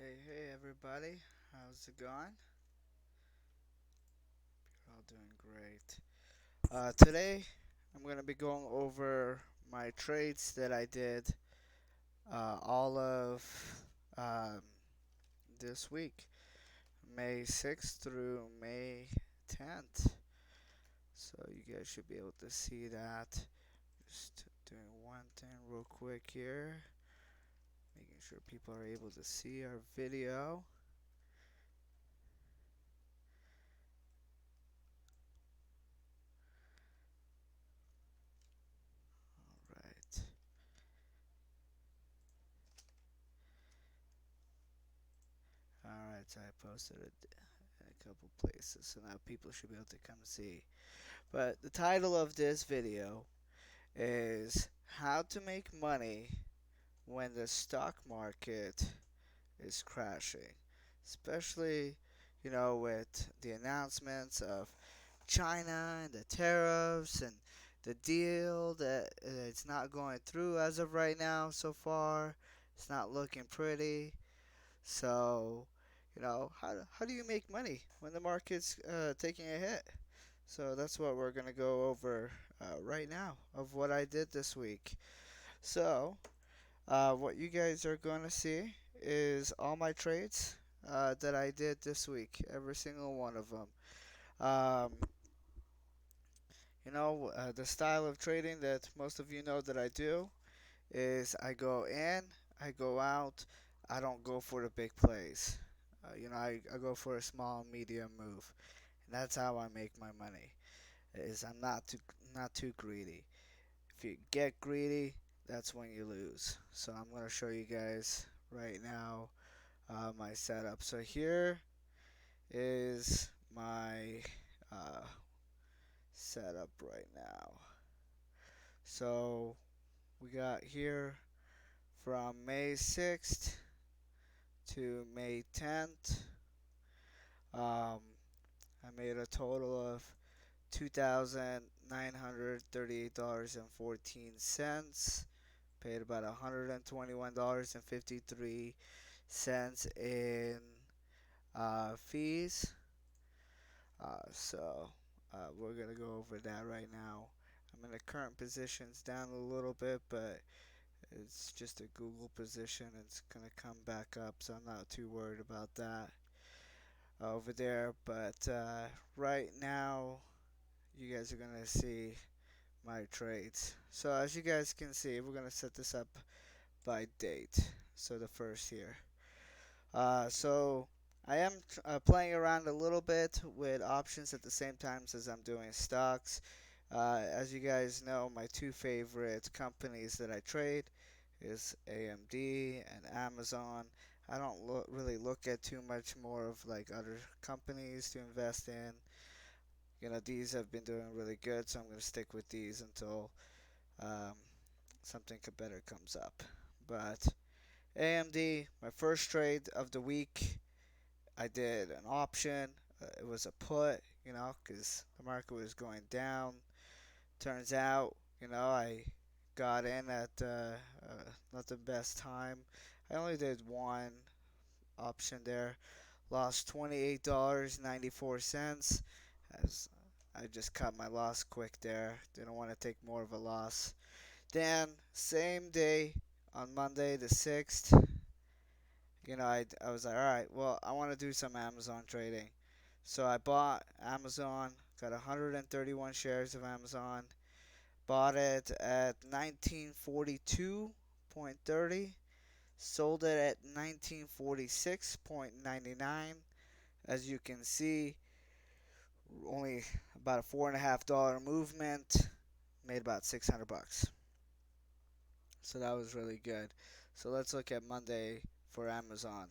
Hey everybody, how's it going? You're all doing great. Today I'm gonna be going over my trades that I did all of um, this week, May 6th through May 10th. So you guys should be able to see that. Just doing one thing real quick here, making sure people are able to see our video. All right. Alright, so I posted it in a couple places, so now people should be able to come see. But the title of this video is How to Make Money When the Stock Market is Crashing. Especially, with the announcements of China and the tariffs and the deal that it's not going through as of right now so far. It's not looking pretty. So, how do you make money when the market's taking a hit? So that's what we're gonna go over right now of what I did this week. So, what you guys are gonna see is all my trades that I did this week, every single one of them. Um, the style of trading that most of you know that I do is I go in, I go out. I don't go for the big plays. I go for a small, medium move, and that's how I make my money. Is I'm not too greedy. If you get greedy, that's when you lose. So I'm gonna show you guys right now my setup. So here is my uh, setup right now. So we got here from May 6th to May 10th. Um, I made a total of $2,938.14. Paid about $121.53 in fees. We're gonna go over that right now. I'm in the current positions down a little bit, but it's just a Google position. It's gonna come back up, so I'm not too worried about that over there. But right now, you guys are gonna see my trades. So as you guys can see, we're gonna set this up by date. So the first here. So I am playing around a little bit with options at the same time as I'm doing stocks. As you guys know, my two favorite companies that I trade is AMD and Amazon. I don't really look at too much more of like other companies to invest in. These have been doing really good, so I'm going to stick with these until um, something better comes up. But AMD, my first trade of the week, I did an option. It was a put, because the market was going down. Turns out, I got in at not the best time. I only did one option there. Lost $28.94 as I just cut my loss quick there. Didn't want to take more of a loss. Then, same day on Monday the 6th, I was like, alright, well, I want to do some Amazon trading. So I bought Amazon, got 131 shares of Amazon, bought it at 1942.30, sold it at 1946.99. As you can see, only about a $4.50 movement, made about 600 bucks. So that was really good. So let's look at Monday for Amazon.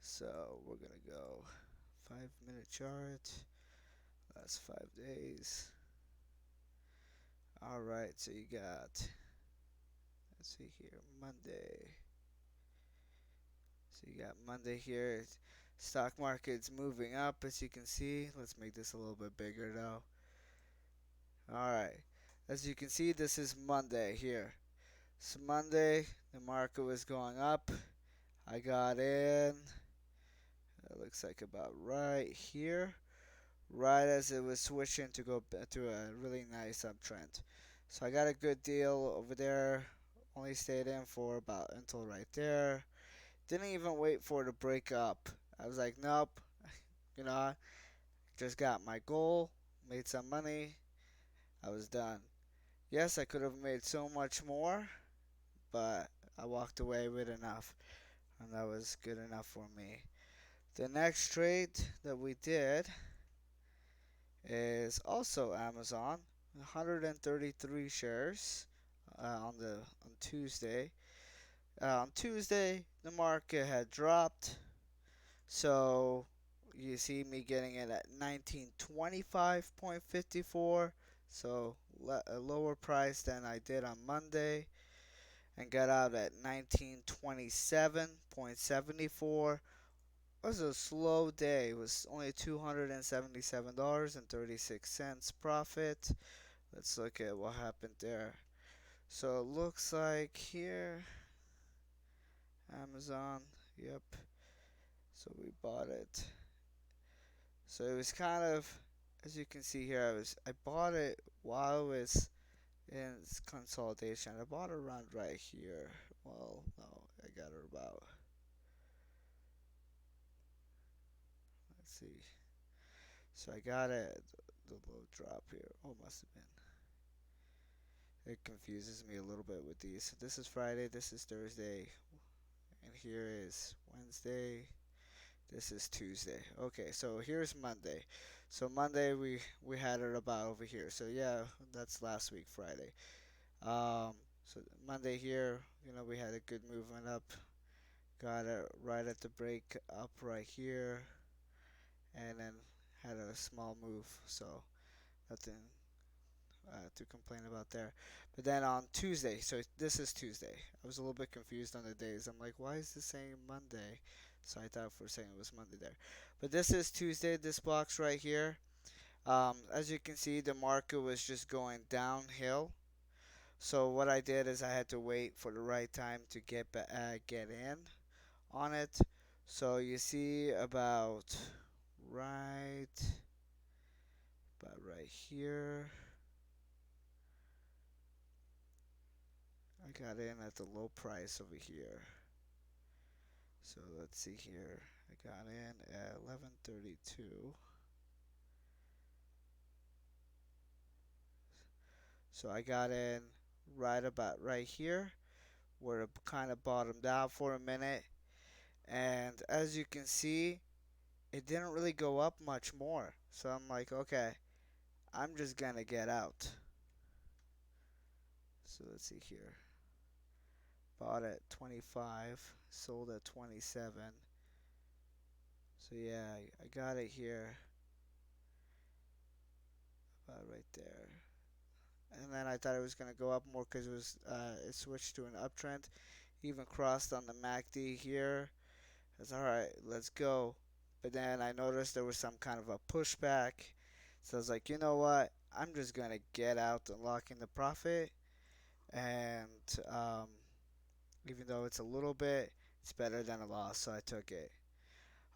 So we're gonna go 5 minute chart, last 5 days. Alright, so you got, let's see here, Monday. So you got Monday here. Stock market's moving up as you can see. Let's make this a little bit bigger though. Alright, as you can see, this is Monday here. So Monday, the market was going up. I got in. It looks like about right here, right as it was switching to go to a really nice uptrend. So I got a good deal over there. Only stayed in for about until right there. Didn't even wait for it to break up. I was like, nope. You know, I just got my goal, made some money. I was done. Yes, I could have made so much more, but I walked away with enough, and that was good enough for me. The next trade that we did is also Amazon, 133 shares on Tuesday. On Tuesday, the market had dropped, so you see me getting it at 1925.54, so a lower price than I did on Monday, and got out at 1927.74. It was a slow day. It was only $277.36 profit. Let's look at what happened there. So it looks like here, Amazon, yep. So we bought it. So it was kind of, as you can see here, I bought it while it was in its consolidation. I bought it around right here. Well, no, I got it about. Let's see. So I got it. The low drop here. Oh, must have been. It confuses me a little bit with these. So this is Friday. This is Thursday. And here is Wednesday. This is Tuesday. Okay, so here's Monday. So Monday we had it about over here. So yeah, that's last week Friday. Um, so Monday here, we had a good movement up. Got it right at the break up right here, and then had a small move. So nothing to complain about there. But then on Tuesday, so this is Tuesday. I was a little bit confused on the days. I'm like, why is this saying Monday? So I thought for a second it was Monday there. But this is Tuesday, this box right here. As you can see, the market was just going downhill. So what I did is I had to wait for the right time to get in on it. So you see right about right here. I got in at the low price over here. So let's see here. I got in at 11:32. So I got in right about right here where it kind of bottomed out for a minute. And as you can see, it didn't really go up much more. So I'm like, okay, I'm just gonna get out. So let's see here. Bought at 25, sold at 27. So yeah, I got it here about right there. And then I thought it was gonna go up more because it switched to an uptrend. Even crossed on the MACD here. I was all right, let's go. But then I noticed there was some kind of a pushback. So I was like, you know what? I'm just gonna get out and lock in the profit. And even though it's a little bit, it's better than a loss. So I took it.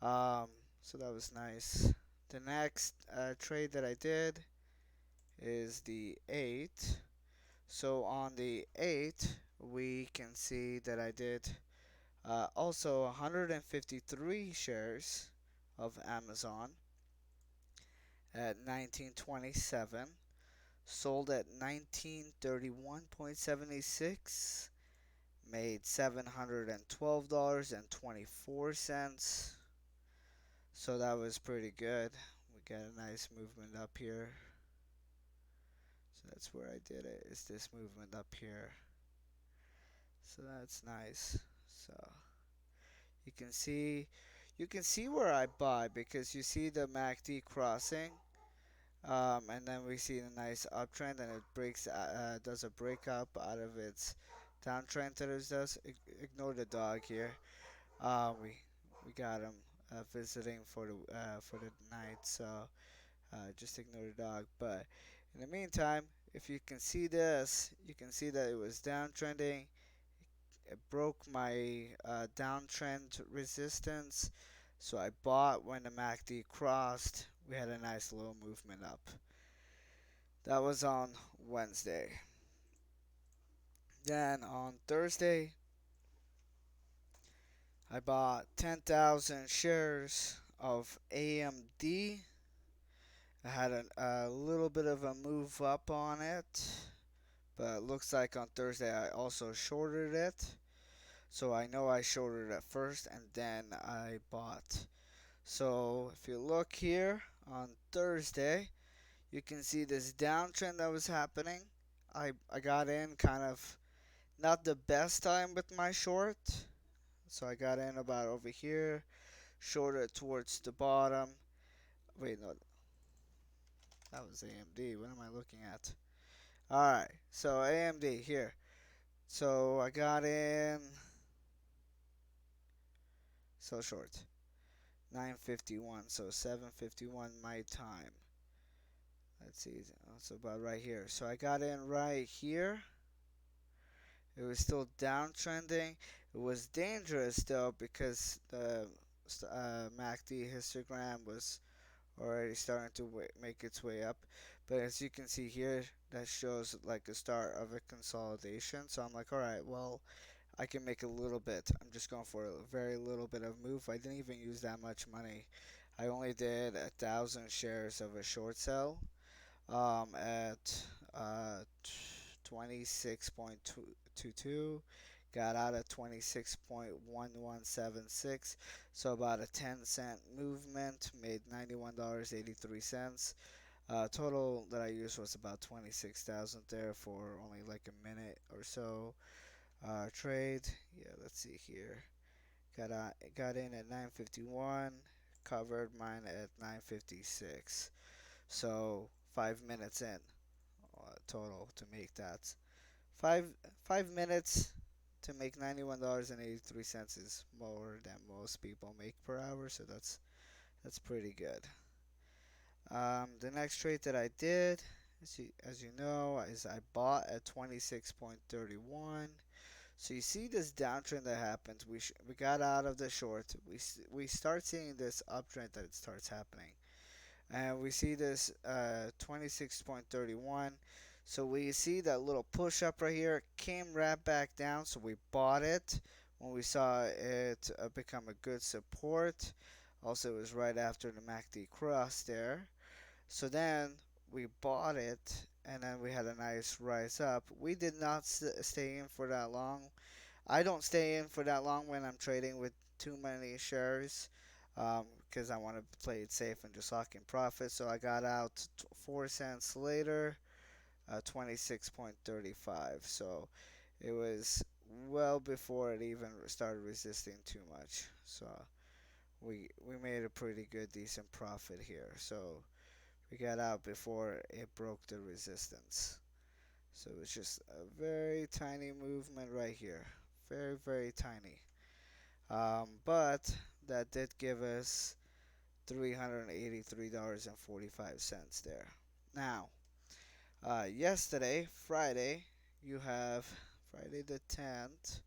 Um, so that was nice. The next trade that I did is the 8. So on the 8, we can see that I did also 153 shares of Amazon at 1927, sold at 1931.76, made $712.24. So that was pretty good. We got a nice movement up here. So that's where I did it. Is this movement up here? So that's nice. So you can see where I buy because you see the MACD crossing, and then we see a nice uptrend, and it does a break up out of its downtrend that it does. Ignore the dog here. We got him visiting for the night, so just ignore the dog. But in the meantime, if you can see this, you can see that it was downtrending. It broke my downtrend resistance, so I bought when the MACD crossed. We had a nice little movement up. That was on Wednesday. Then on Thursday, I bought 10,000 shares of AMD. I had a little bit of a move up on it, but it looks like on Thursday I also shorted it. So I know I shorted it first and then I bought. So if you look here on Thursday, you can see this downtrend that was happening. I got in kind of not the best time with my short. So I got in about over here, shorted towards the bottom. Wait, no, that was AMD. What am I looking at? Alright, so AMD here. So I got in so short. 9:51, so 7:51 my time. Let's see, so about right here. So I got in right here. It was still downtrending. It was dangerous though because the MACD histogram was already starting to make its way up. But as you can see here, that shows like a start of a consolidation. So I'm like, all right, well, I can make a little bit. I'm just going for a very little bit of move. I didn't even use that much money. I only did 1,000 shares of a short sell at 26.22. Got out at 26.1176. So about a 10-cent movement. Made $91.83. Total that I used was about 26,000 there for only like a minute or so. Trade. Yeah, let's see here. Got in at 9:51. Covered mine at 9:56. So 5 minutes in total to make that. Five 5 minutes to make $91.83 is more than most people make per hour. So that's pretty good. The next trade that I did, as you know, is I bought at 26.31. So you see this downtrend that happens. We got out of the short. We start seeing this uptrend that it starts happening, and we see this 26.31. So we see that little push up right here came right back down. So we bought it when we saw it become a good support. Also, it was right after the MACD cross there. So then we bought it, and then we had a nice rise up. We did not stay in for that long. I don't stay in for that long when I'm trading with too many shares because I want to play it safe and just lock in profit. So I got out 4 cents later, 26.35. So it was well before it even started resisting too much. So we made a pretty good, decent profit here. So we got out before it broke the resistance. So it's just a very tiny movement right here. Very, very tiny. But that did give us $383.45 there. Now, yesterday, Friday, you have Friday the 10th.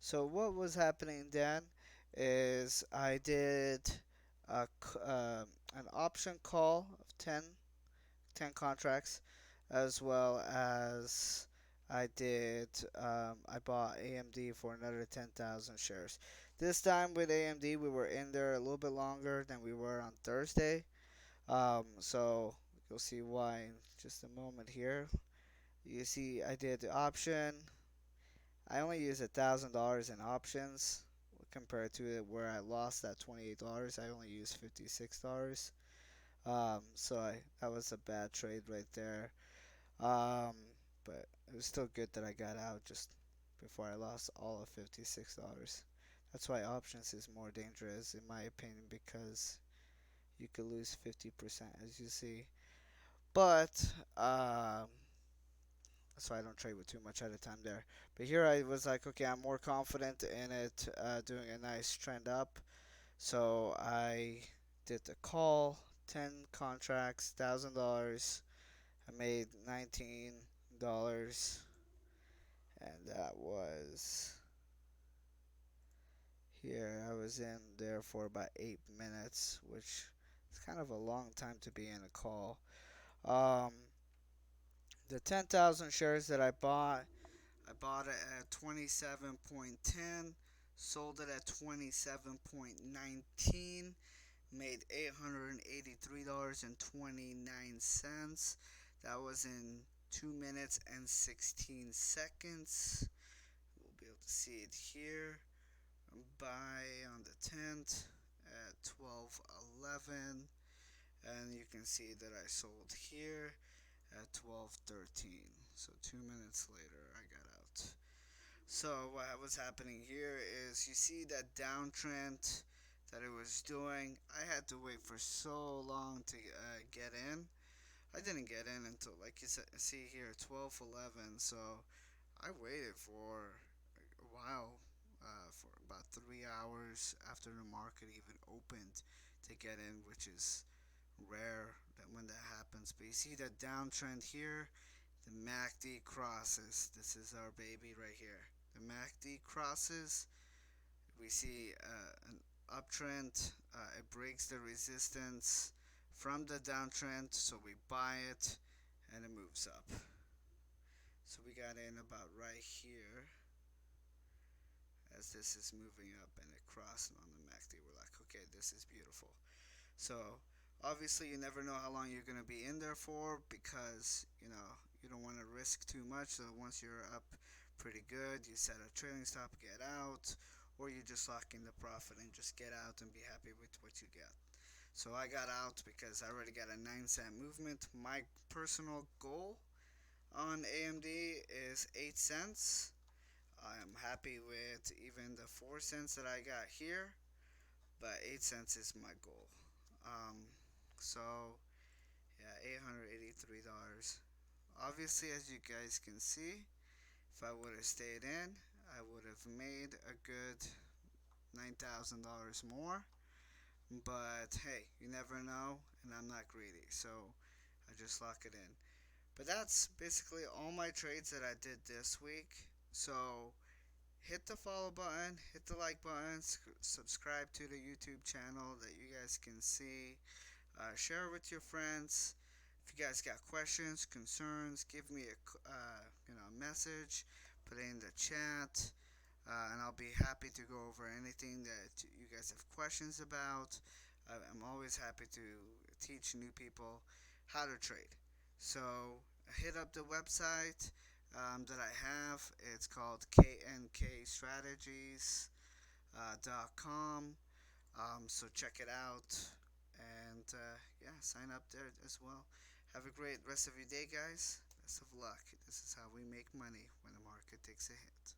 So what was happening then is I did a, an option call of 10 contracts, as well as I bought AMD for another 10,000 shares. This time with AMD, we were in there a little bit longer than we were on Thursday. So you'll see why in just a moment here. You see, I did the option. I only used $1,000 in options compared to where I lost that $28. I only used $56. That was a bad trade right there. Um, but it was still good that I got out just before I lost all of $56. That's why options is more dangerous in my opinion because you could lose 50% as you see. But that's why I don't trade with too much at a time there. But here I was like, okay, I'm more confident in it doing a nice trend up. So I did the call, 10 contracts, $1,000 I made $19, and that was here. I was in there for about 8 minutes, which is kind of a long time to be in a call. Um, the 10,000 shares that I bought it at 27.10, sold it at 27.19, made $883.29. That was in 2 minutes and 16 seconds. We'll be able to see it here. Buy on the 10th at 12:11, and you can see that I sold here at 12:13. So 2 minutes later I got out. So what was happening here is you see that downtrend that it was doing. I had to wait for so long to get in. I didn't get in until, like you see here, 12:11. So I waited for a while, for about 3 hours after the market even opened to get in, which is rare that when that happens. But you see that downtrend here, the MACD crosses. This is our baby right here. The MACD crosses. We see an uptrend. It breaks the resistance from the downtrend, so we buy it, and it moves up. So we got in about right here as this is moving up and it crossed on the MACD. We're like, okay, this is beautiful. So obviously you never know how long you're going to be in there for, because you don't want to risk too much. So once you're up pretty good, you set a trailing stop, get out, or you just lock in the profit and just get out and be happy with what you get. So I got out because I already got a 9 cent movement. My personal goal on AMD is 8 cents. I am happy with even the 4 cents that I got here, but 8 cents is my goal. Um, so yeah, $883. Obviously, as you guys can see, if I would have stayed in, I would have made a good $9,000 more. But hey, you never know, and I'm not greedy, so I just lock it in. But that's basically all my trades that I did this week. So hit the follow button, hit the like button, subscribe to the YouTube channel that you guys can see. Share it with your friends. If you guys got questions, concerns, give me a message, put it in the chat, and I'll be happy to go over anything that you guys have questions about. I'm always happy to teach new people how to trade. So hit up the website that I have. It's called knkstrategies.com. So check it out, and yeah, sign up there as well. Have a great rest of your day, guys. Best of luck. This is how we make money when the market takes a hit.